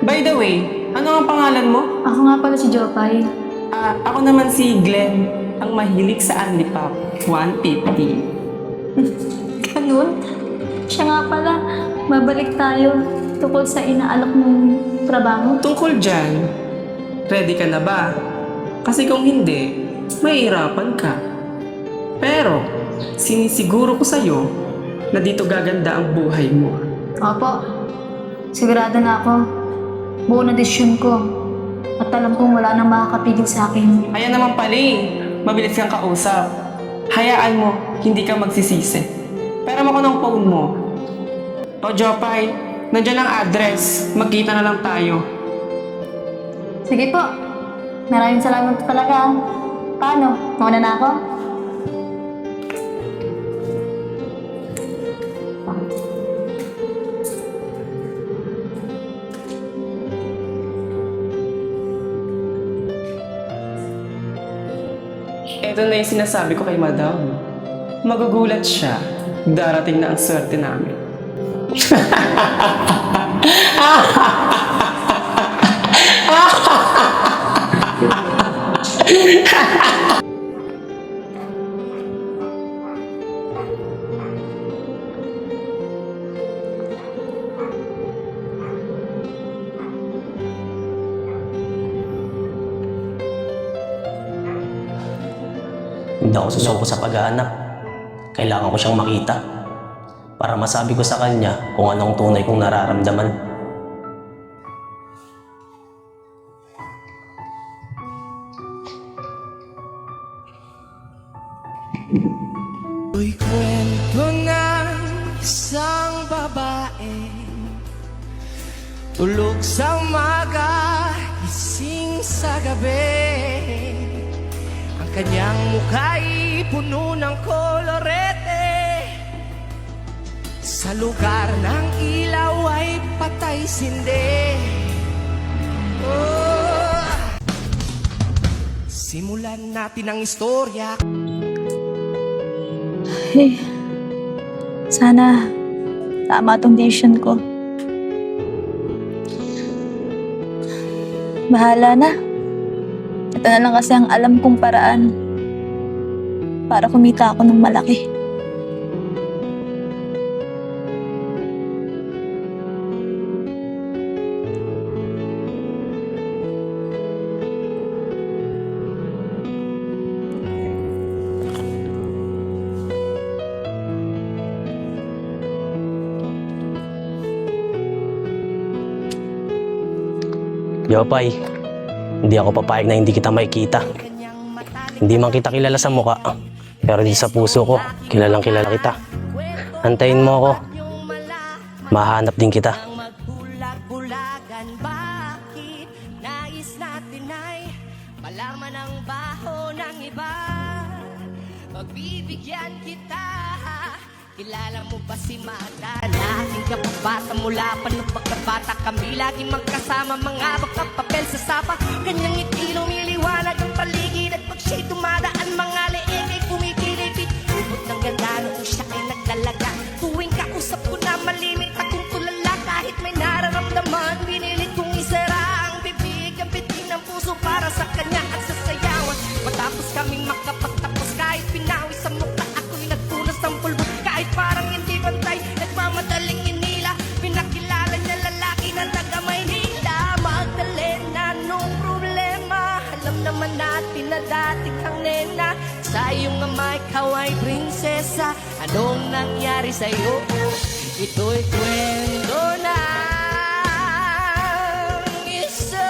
By the way, ano ang pangalan mo? Ako nga pala si Jopay. Ako naman si Glenn, ang mahilig sa Unlipop. 150. Ganun? Siya nga pala, babalik tayo tungkol sa inaalok mong trabaho. Tungkol dyan, ready ka na ba? Kasi kung hindi, mahihirapan ka. Pero, sinisiguro ko sa'yo na dito gaganda ang buhay mo. Opo, sigurado na ako. Buo na desisyon ko. At alam kong wala nang makakapigil sa akin. Kaya naman pala mabilis kang kausap. Hayaan mo, hindi ka magsisisi. Pero mo ko ng phone mo. O Jopay, nandiyan ang address. Magkita na lang tayo. Sige po. Maraming salamat talaga. Paano? Mauna na ako? Ito na yung sinasabi ko kay Madam. Magugulat siya. Darating na ang swerte namin. Hindi ako susuko sa paghahanap. Kailangan ko siyang makita para masabi ko sa kanya kung anong tunay kong nararamdaman. Uy, kwento ng isang babae, tulog sa umaga, gising sa gabi. Ang kanyang mukha'y puno ng kolorete. Sa lugar ng ilaw ay patay sindi. Oh. Simulan natin ang istorya. Hey, sana tama tong decision ko. Bahala na. Ito na lang kasi ang alam kong paraan para kumita ako ng malaki. Jopay, hindi ako papayag na hindi kita makikita. Hindi man kita kilala sa muka, pero dito sa puso ko, kilalang kilala kita. Antayin mo ako. Mahanap din kita. Magbulag-bulagan, bakit nais natin ay malaman ang baho ng iba? Pagbibigyan kita, kilala mo ba si Mata? Laging kababata mula pa nung pagkabata kami laging magkasama, mga papel sa sapa. Kanyang ngiti lumiliwanag ang paligid at pag siya'y dumadaan, mga leeg ay kumikilipit. Lubot ng ganda noong siya ay nagdalaga. Tuwing kausap ko na malimit akong tulala, kahit may nararamdaman, binilit kong isara ang bibig, ang bitin ng puso para sa kanya at sa sayawan. Matapos kaming makapagtapos, kahit pinawi sa mukha ako'y nagpunas ng pulbot. Kahit parang hindi bantay, nagmamadaling inila, pinakilala niya lalaki na taga Maynila. Magdalena, nung problema, alam naman natin na dati kang nena. Sa iyong ama ikaw ay prinsesa, anong nangyari sa'yo? Ito'y kwento na isang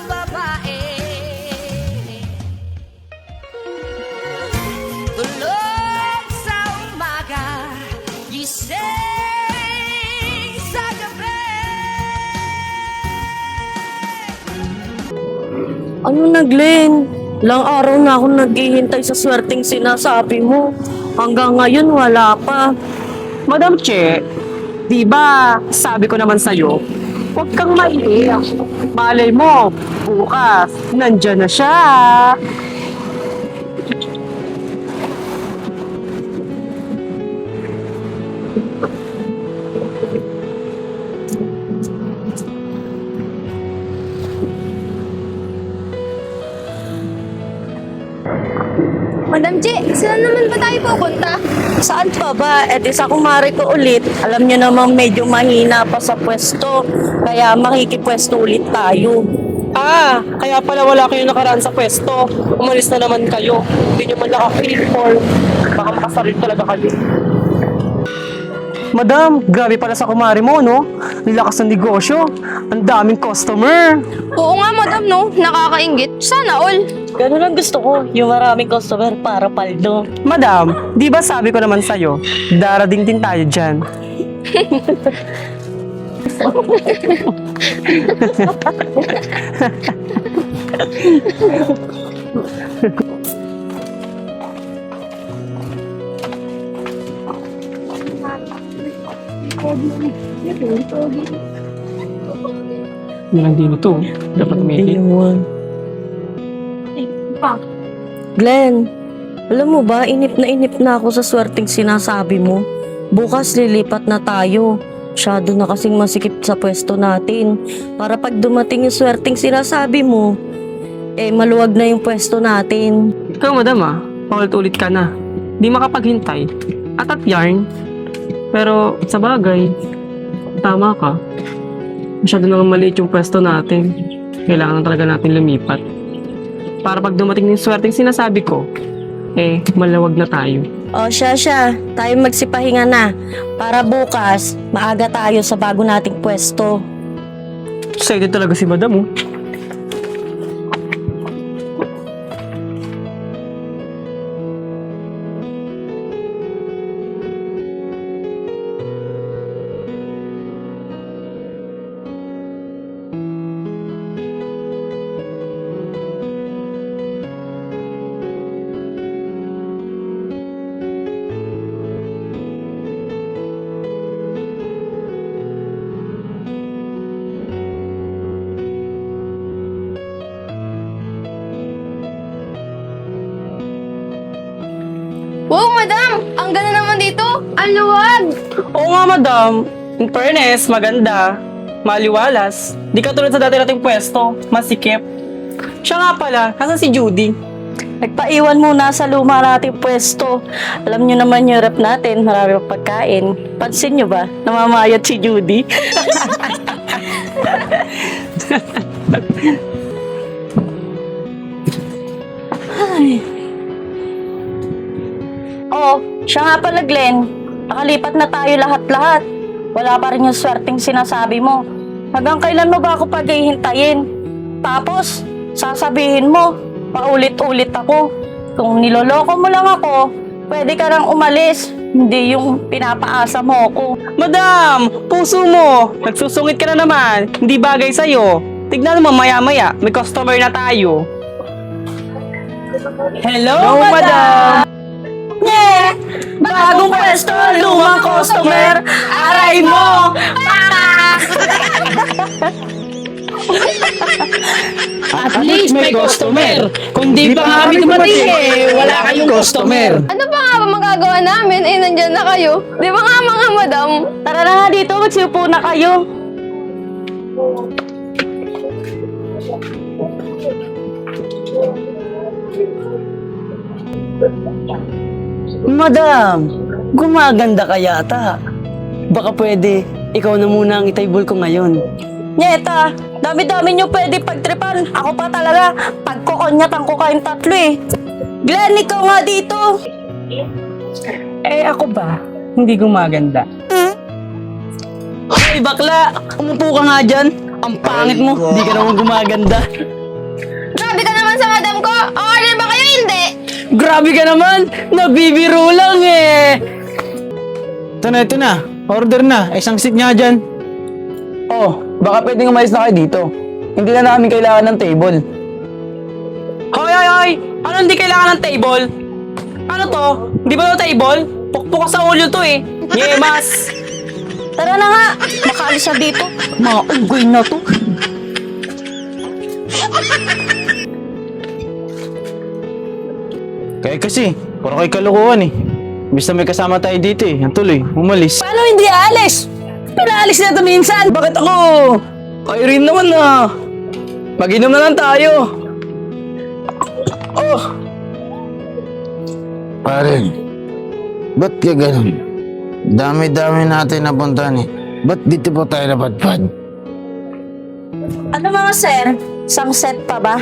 babae. Tulog sa umaga, gising sa gabi. Ano na, Glenn? Ilang araw na akong naghihintay sa swerteng sinasabi mo. Hanggang ngayon, wala pa. Madam Che, di ba sabi ko naman sa'yo, huwag kang maiiyak. Malay mo, bukas, nandyan na siya. Madam Che, saan naman ba tayo pupunta? Saan pa ba? Eh di sa kumari ko ulit. Alam nyo namang medyo mahina pa sa pwesto. Kaya makikipwesto ulit tayo. Ah, kaya pala wala kayo nakaraan sa pwesto. Umalis na naman kayo. Hindi nyo man naka-uniform. Baka makasaril talaga kayo. Madam, grabe pala sa kumari mo, no? Nilakas ng negosyo. Ang daming customer. Oo nga, madam, no? Nakakaingit. Sana all. Ganun ang gusto ko. Yung maraming customer para paldo. Madam, di ba sabi ko naman sa'yo, darating din tayo dyan. Walang dino to. Dapat umikit. Glenn, alam mo ba, inip na ako sa swerteng sinasabi mo. Bukas lilipat na tayo. Masyado na kasing masikip sa pwesto natin. Para pag dumating yung swerteng sinasabi mo, eh maluwag na yung pwesto natin. Ikaw, madam paulit-ulit ka na. Di makapaghintay. At yarn. Pero sa bagay, tama ka. Masyado na maliit yung pwesto natin. Kailangan na talaga natin lumipat. Para pag dumating yung swerteng sinasabi ko, eh, malawag na tayo. O siya, tayo magsipahinga na. Para bukas, maaga tayo sa bago nating pwesto. Excited talaga si madam, oh. Wow, madam! Ang ganda naman dito! Ang luwag! Oo nga, madam. In fairness, maganda. Maliwalas. Di ka tulad sa dati nating pwesto. Masikip. Siya nga pala, nasan si Judy? Nagpaiwan muna sa luma nating pwesto. Alam nyo naman yung rep natin, marami pa pagkain. Pansin nyo ba? Namamayat si Judy. Oh, siya nga pala, Glenn. Nakalipat na tayo lahat-lahat. Wala pa rin yung swerteng sinasabi mo. Hanggang kailan mo ba ako paghihintayin? Tapos, sasabihin mo, paulit-ulit ako. Kung niloloko mo lang ako, pwede ka nang umalis. Hindi yung pinapaasa mo ako. Madam, puso mo. Nagsusungit ka na naman. Hindi bagay sa'yo. Tignan mo maya-maya, may customer na tayo. Hello, madam! Yeah! Bagong pwesto, lumang customer, aray mo! At least may customer. Kung di pa nga kami dumating wala kayong customer. Ano pa nga ba magagawa namin? Eh, nandyan na kayo. Di ba nga mga madam? Tara na nga dito, magsiupo na kayo. Madam, gumaganda ka yata. Baka pwede, ikaw na muna ang itable ko ngayon. Nyeta, dami-dami nyo pwede pagtripan. Ako pa talaga, pagkukonyatan ko kayong tatlo eh. Glenn, ikaw nga dito. Eh ako ba? Hindi gumaganda. Hoy bakla, umupo ka nga dyan. Ang pangit mo, di ka naman gumaganda. Grabe ka naman sa madam ko! Order ba kayo? Hindi! Grabe ka naman, nabibiro lang eh. Ito na. Order na. Isang seat nga dyan. Oh, baka pwedeng umalis na kayo dito. Hindi na namin kailangan ng table. Hoy! Ano hindi kailangan ng table? Ano to? Hindi ba to table? Pukpuk sa ulo to eh. Yemas! Tara na nga, makaalis na dito. Mga unggoy na to. Kaya kasi, puro kayo kalukuhan eh. Imbis na may kasama tayo dito eh. Ang tuloy, umalis. Paano hindi aalis? Pinaalis na ito minsan. Bakit ako? Kayo rin naman ah. Mag-inom na lang tayo. Oh! Pare, ba't ka ganun? Dami-dami natin napuntahan eh. Ba't dito po tayo napadpad? Ano mga sir? Sunset pa ba?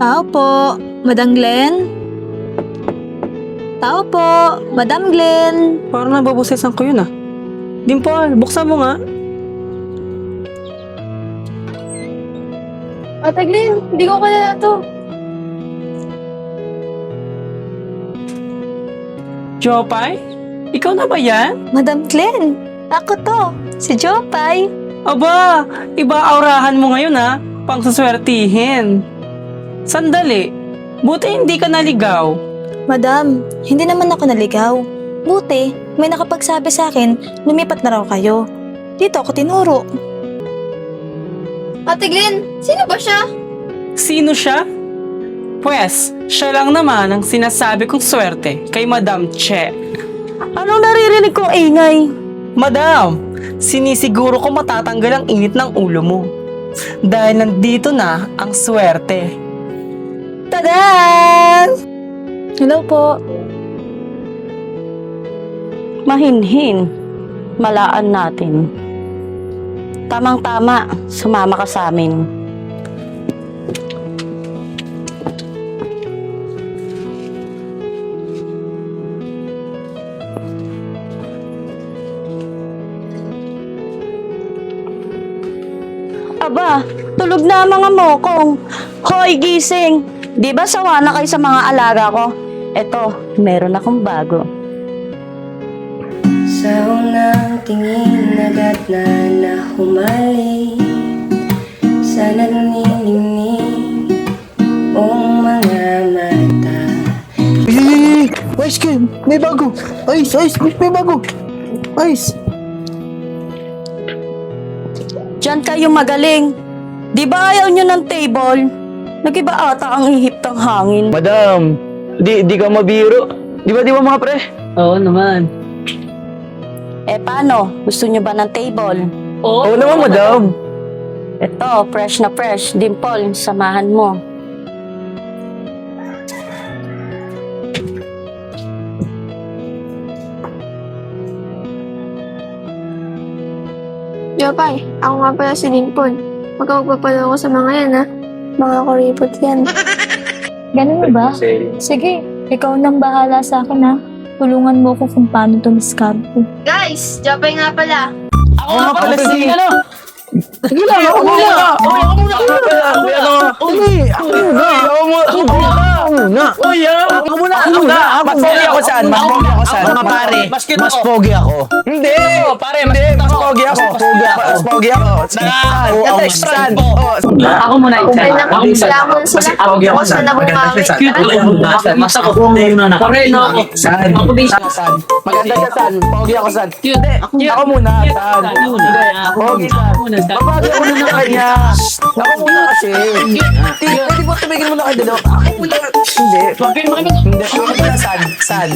Tao po, Madam Glenn. Tao po, Madam Glenn. Parang nababusesan ko yun ah. Dimple, buksan mo nga. Ate Glenn, hindi ko kaya to. Jopay? Ikaw na ba yan? Madam Glenn, ako to, si Jopay. Aba, iba aurahan mo ngayon ha. Pang suswertihin. Sandali, buti hindi ka naligaw. Madam, hindi naman ako naligaw. Buti, may nakapagsabi sa akin, lumipat na raw kayo. Dito ako tinuro. Ate Glenn, sino ba siya? Sino siya? Pwes, siya lang naman ang sinasabi kong swerte kay Madam Che. Anong naririnig kong ingay? Madam, sinisiguro ko matatanggal ang init ng ulo mo. Dahil nandito na ang swerte. Tadan! Hello po. Mahinhin. Malaan natin. Tamang-tama, sumama ka sa amin. Aba, tulog na ang mga mokong. Hoy, gising! Di ba sawa na kayo sa mga alaga ko? Eto, meron akong bago. Sa unang tingin agad na humali sa naniningning mong mga mata. Ice cream! May bago! Ice! May bago! Ice! Diyan kayo magaling. Di ba ayaw nyo ng table? Nag-iba ata ang ihip ng hangin. Madam, di ka mabiro. Di ba mga pre? Oo naman. Eh paano? Gusto nyo ba ng table? Oo naman, madam. Ito, fresh na fresh. Dimple, samahan mo. Jopay, ako nga pala si Dimple. Magkakapagpalo ako sa mga yan, ha? Mga kuripot yan. Ganun ba? Sige, ikaw nang bahala sa akin ha. Tulungan mo ako kung paano tumiskarte. Guys, Jopay nga pala. Ako nga pala si Sige lang, ako muna! Ako muna! Mas pogi ako saan? Mga pare, mas pogi ako. Hindi! Pare, mas pogi ako. Mas pogi ako. Saan? Ako muna isa. Ako sila. Ako sa nabumawi. Mas ako muna na. Koreno ako. Saan? Saan? Maganda siya saan? Pogi ako saan? Hindi! Ako muna. Saan? Pogi saan? Babagi ako muna kanya. Ako muna kasi. Pwede mo tumigil muna kayo dalawa. Ako muna. Hindi. Hindi. Ako muna saan? Saan?